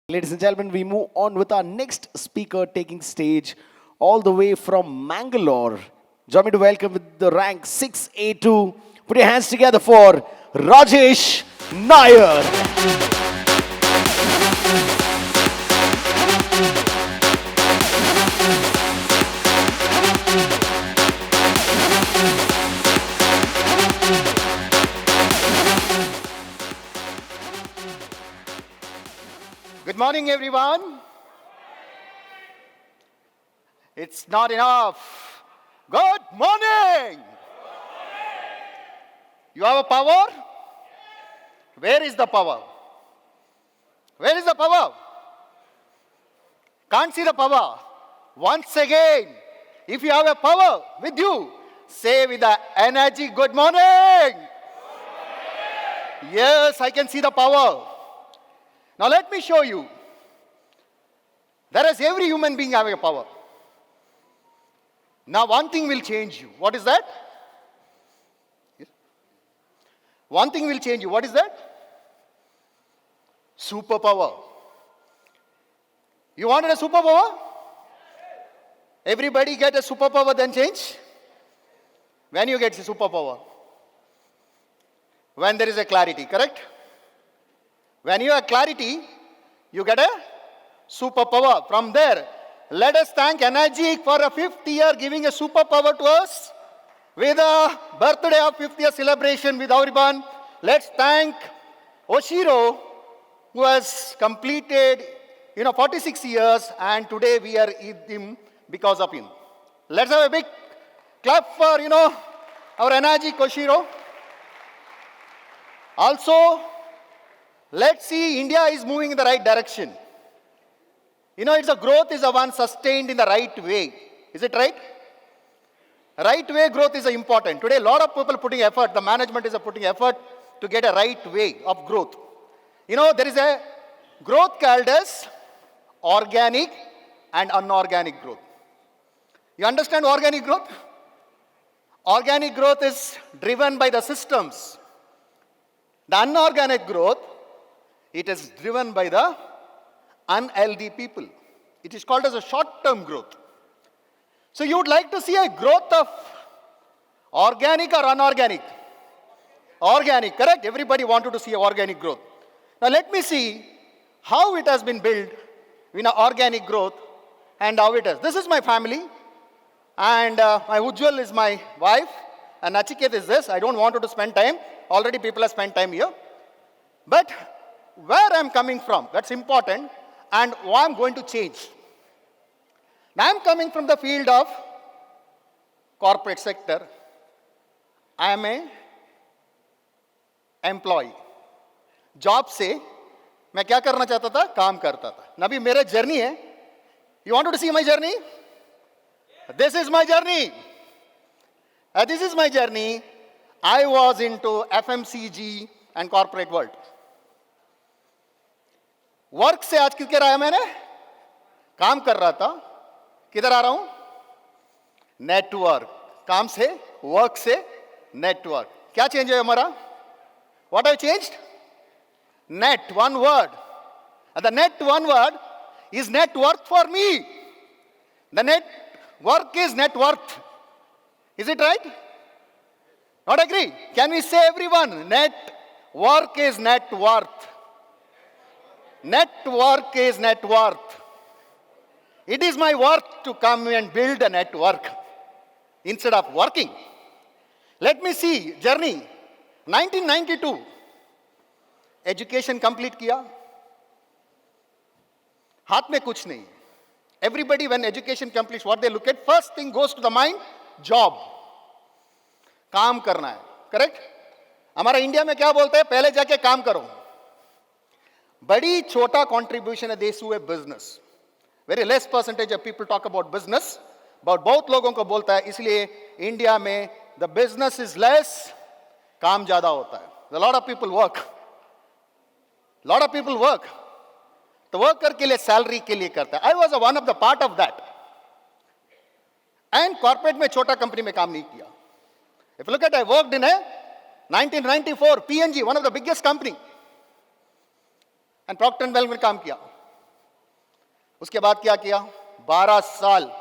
Ladies and gentlemen, we move on with our next speaker taking stage all the way from Mangalore. Join me to welcome with the rank 6A2. Put your hands together for Rajesh Nair. Good morning, everyone. It's not enough. Good morning. You have a power? Where is the power? Where is the power? Can't see the power. Once again, if you have a power with you, say with the energy, good morning. Yes, I can see the power. Now let me show you. There is every human being having a power. Now one thing will change you. What is that? Yes. One thing will change you. What is that? Superpower. You wanted a superpower? Everybody get a superpower then change? When you get a superpower? When there is a clarity, correct? When you have clarity, you get a superpower. From there, let us thank Energy for a 5th year giving a superpower to us with a birthday of 5th year celebration with everyone. Let's thank Oshiro who has completed 46 years and today we are with him because of him. Let's have a big clap for our Energy Oshiro. Also, let's see, India is moving in the right direction. Its growth is the one sustained in the right way. Is it right? Right way growth is important. Today, a lot of people putting effort, the management is putting effort to get a right way of growth. There is a growth called as organic and inorganic growth. You understand organic growth? Organic growth is driven by the systems. The inorganic growth, it is driven by the unhealthy people. It is called as a short-term growth. So you would like to see a growth of organic or unorganic? Organic, correct? Everybody wanted to see organic growth. Now let me see how it has been built in organic growth and how it is. This is my family and my Ujjwal is my wife and Nachiket is this. I don't want to spend time. Already people have spent time here. But where I'm coming from, that's important, and what I'm going to change. Now I'm coming from the field of corporate sector. I am a employee. Job से मैं क्या करना चाहता था? काम करता था. ना भी मेरा journey है. You wanted to see my journey? This is my journey. This is my journey. I was into FMCG and corporate world. Work से आज किधर आया मैंने? काम कर रहा था. किधर आ रहा हूं? नेटवर्क. काम से, वर्क से, नेटवर्क. क्या चेंज है हमारा? What have changed? Net, one word. And the net one word is net worth for me. The net work is net worth. Is it right? Not agree? Can we say everyone? Net work is net worth. Network is net worth. It is my work to come and build a network instead of working. Let me see journey. 1992. Education complete किया. हाथ में कुछ नहीं. Everybody when education completes, what they look at, first thing goes to the mind, job. काम करना है. Correct? हमारा India में क्या बोलते हैं? पहले जाके काम करो. बड़ी छोटा contribution है देश हुए business. Very less percentage of people talk about business. But बहुत लोगों को बोलता है इसलिए इंडिया में the business is less, काम ज़्यादा होता है. A lot of people work. Lot of people work. तो वर्कर के लिए सैलरी के लिए करता है. I was one of the part of that. And corporate में छोटा कंपनी में काम नहीं किया. If you look at, I worked in a 1994 P&G, one of the biggest company. And Procter & Gamble में काम किया. उसके बाद क्या किया? 12 साल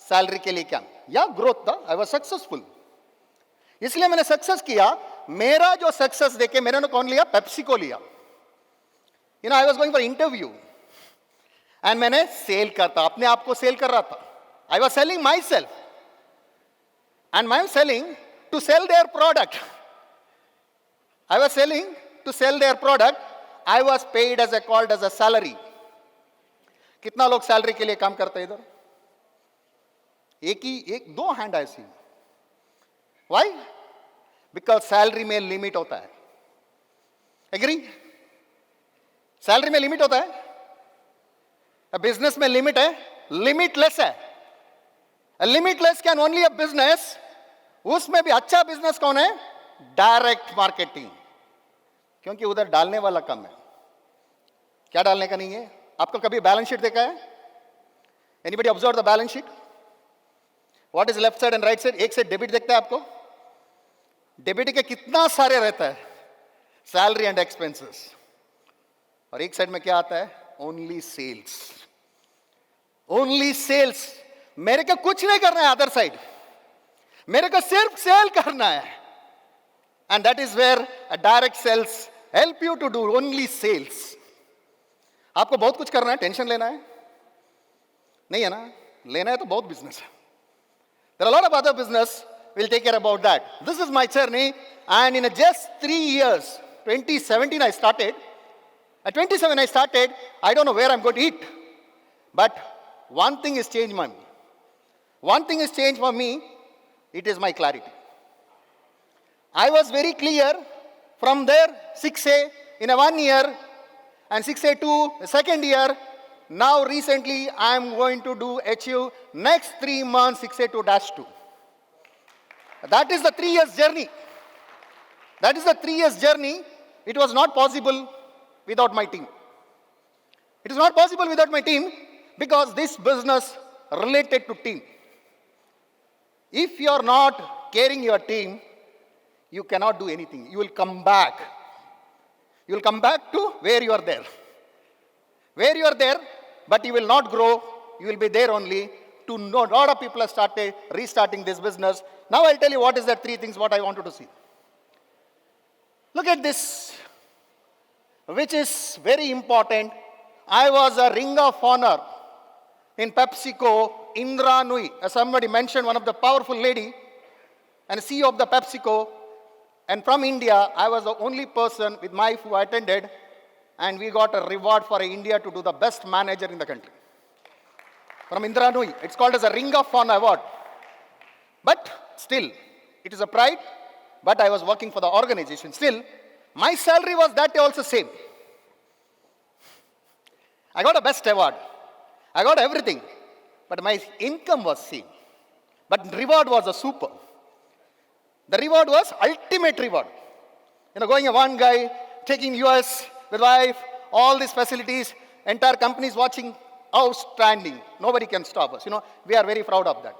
सैलरी के लिए क्या, या ग्रोथ था, आई वाज सक्सेसफुल। इसलिए मैंने सक्सेस किया। मेरा जो सक्सेस देखे मैंने ना कौन लिया? पेप्सी को लिया। You know, I was going for interview and मैंने सेल करता, अपने आप को सेल कर रहा था। I was selling myself and I am selling to sell their product. I was selling to sell their product. I was paid as a called as a salary. कितना लोग salary के लिए काम करते हैं इधर? एक दो hand I see. Why? Because salary में लिमिट होता है। एग्री? सैलरी में लिमिट होता है। बिजनेस में लिमिट है, लिमिटलेस है। Limitless can only a business. उसमें भी अच्छा बिजनेस कौन है? डायरेक्ट मार्केटिंग, क्योंकि उधर डालने वाला कम है। क्या डालने का नहीं है? आपको कभी बैलेंस शीट देखा है? Anybody observe the balance sheet? What is left side and right side? एक साइड डेबिट देखता है आपको? डेबिट के कितना सारे रहता है? Salary and expenses. और एक साइड में क्या आता है? Only sales. Only sales. मेरे को कुछ नहीं करना है अदर साइड, मेरे को सिर्फ सेल करना है। And that is where a direct sales help you to do only sales. आपको बहुत कुछ करना है, टेंशन लेना है नहीं है ना? लेना है तो बहुत बिजनेस है। There are a lot of other business. We'll take care about that. This is my journey, and in just 3 years, 2017 I started. At 27 I started. I don't know where I'm going to eat, but one thing has changed for me. One thing has changed for me. It is my clarity. I was very clear from there, 6A in a 1 year and 6A2 the second year. Now recently I am going to do achieve next 3 months 6A2-2. That is the 3 years journey. That is the 3 years journey. It was not possible without my team. It is not possible without my team because this business related to team. If you are not caring your team, you cannot do anything. You will come back. You will come back to where you are there. Where you are there, but you will not grow. You will be there only. To know, a lot of people have started restarting this business. Now I'll tell you what is the 3 things what I wanted to see. Look at this, which is very important. I was a ring of honor in PepsiCo, Indra Nui. As somebody mentioned, one of the powerful lady and CEO of the PepsiCo. And from India, I was the only person with my wife who attended, and we got a reward for India to do the best manager in the country. From Indra Nui. It's called as a Ring of Honor Award. But still, it is a pride, but I was working for the organization. Still, my salary was that day also same. I got a best award. I got everything. But my income was same. But reward was a super. The reward was ultimate reward. You know, going a one guy, taking US with wife, all these facilities, entire companies watching, outstanding. Nobody can stop us. You know, we are very proud of that.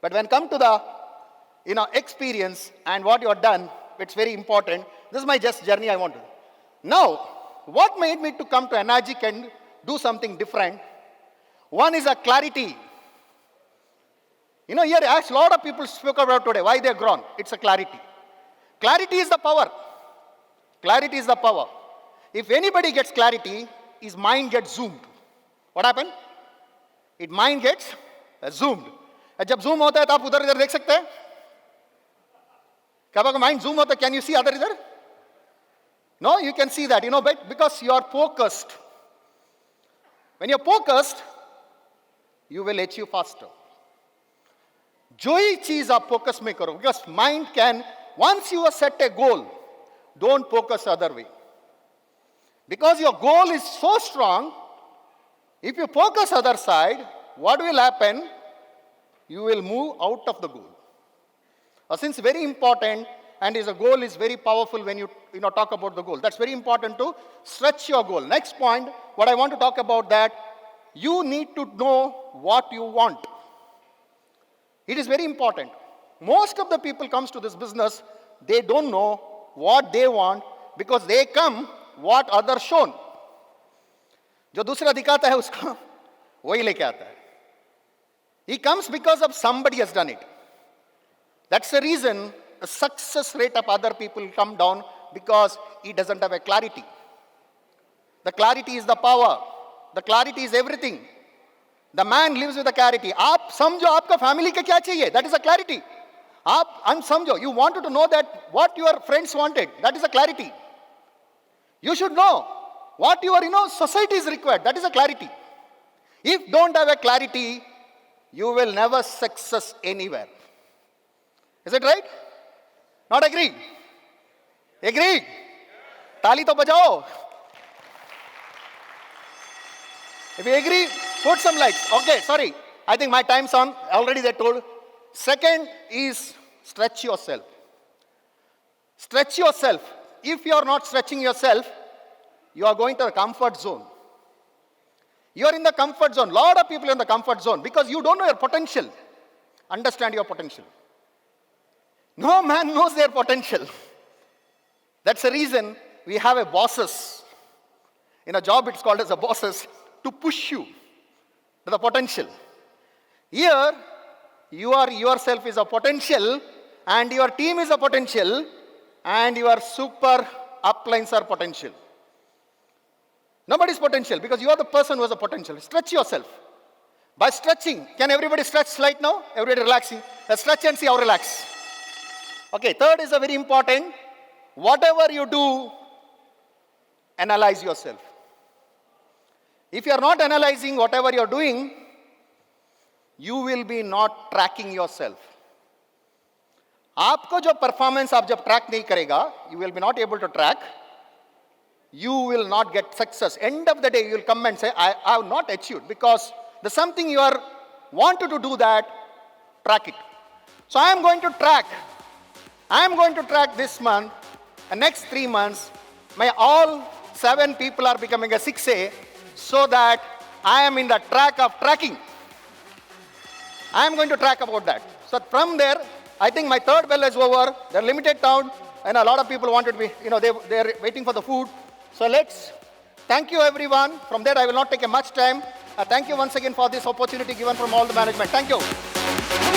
But when come to the, experience and what you have done, it's very important. This is my just journey I wanted. Now, what made me to come to Enagic and do something different? One is a clarity. You know, here a lot of people spoke about today, why they are grown. It's a clarity. Clarity is the power. Clarity is the power. If anybody gets clarity, his mind gets zoomed. What happened? His mind gets zoomed. जब zoom होता है तो आप उधर इधर देख सकते हैं? कब आपका mind zoom होता है, can you see other इधर? No, you can see that, but because you are focused. When you're focused, you will achieve faster. जो ही चीज आप फोकस में करो, because mind can, once you have set a goal, don't focus other way. Because your goal is so strong, if you focus other side, what will happen? You will move out of the goal. Since very important, and is a goal is very powerful when you talk about the goal. That's very important to stretch your goal. Next point, what I want to talk about that, you need to know what you want. It is very important. Most of the people comes to this business, they don't know what they want because they come what others shown. जो दूसरा दिखाता है उसको वही लेके आता है. He comes because of somebody has done it. That's the reason the success rate of other people come down, because he doesn't have a clarity. The clarity is the power. The clarity is everything. The man lives with a clarity. आप समझो आपका family के क्या चाहिए. That is a clarity. आप समझो. You wanted to know that what your friends wanted. That is a clarity. You should know what your society is required. That is a clarity. If don't have a clarity, you will never success anywhere. Is it right? Not agree? Agree? ताली तो बजाओ. If you agree, put some lights. Okay, sorry. I think my time's on. Already they told. Second is stretch yourself. Stretch yourself. If you are not stretching yourself, you are going to the comfort zone. You are in the comfort zone. Lot of people are in the comfort zone because you don't know your potential. Understand your potential. No man knows their potential. That's the reason we have a bosses. In a job, it's called as a bosses to push you to the potential. Here, you are yourself is a potential, and your team is a potential, and your super uplines are potential. Nobody's potential because you are the person who has a potential. Stretch yourself. By stretching, can everybody stretch right now? Everybody relaxing. Let's stretch and see how relax. Okay, third is a very important. Whatever you do, analyze yourself. If you are not analyzing whatever you are doing, you will be not tracking yourself. आपको जो performance आप जब track नहीं करेगा, you will be not able to track. You will not get success. End of the day, you will come and say, I have not achieved, because there's something you are wanted to do that, track it. So I am going to track. I am going to track this month, and next 3 months, my all 7 people are becoming a 6A, so that I am in the track of tracking. I am going to track about that. So from there, I think my third bell is over. They're limited town, and a lot of people wanted to be, they're waiting for the food. So let's thank you everyone. From there, I will not take a much time. Thank you once again for this opportunity given from all the management. Thank you.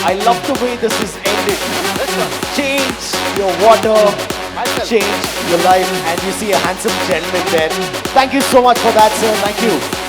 I love the way this is ended. Change your water, change your life, and you see a handsome gentleman there. Thank you so much for that, sir. Thank you.